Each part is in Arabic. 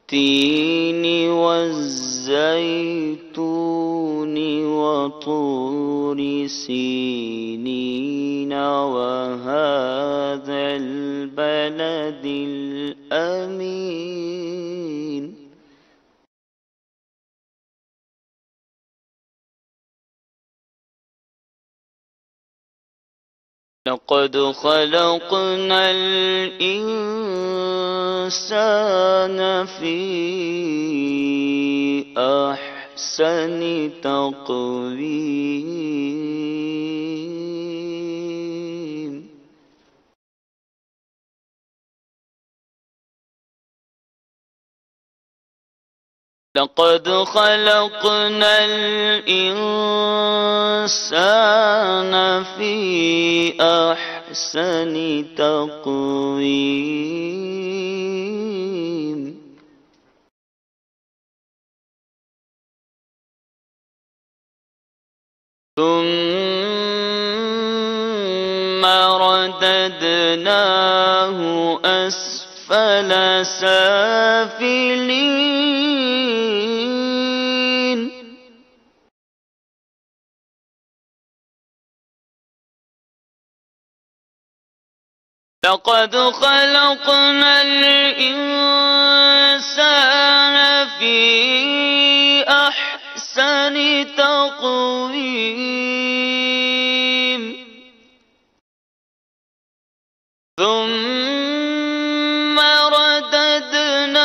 والتين والزيتون وطور سينين وهذا البلد الأمين. لقد خلقنا الإنسان في أحسن تقويم. لقد خلقنا الإنسان في أحسن تقويم. ثم رددناه أسفل سافلين. لقد خلقنا الإنسان في أحسن تقويم. ثم رددناه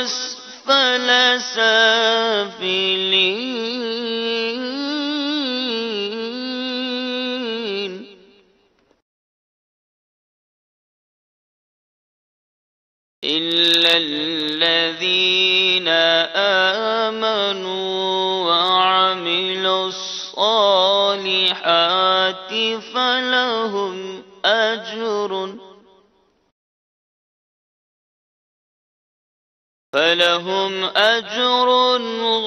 أسفل سافلين. إلا الذين آمنوا وعملوا الصالحات فلهم أجر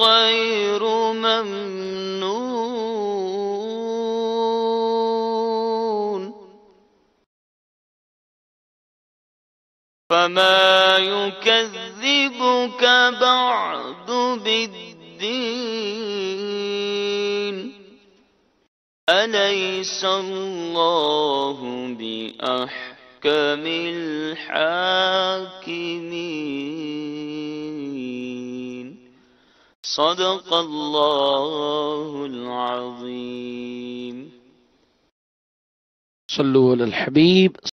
غير ممنون. فما يكذبك بعد بالدين. أليس الله بأحكم الحاكمين. صدق الله العظيم. صلوا على الحبيب.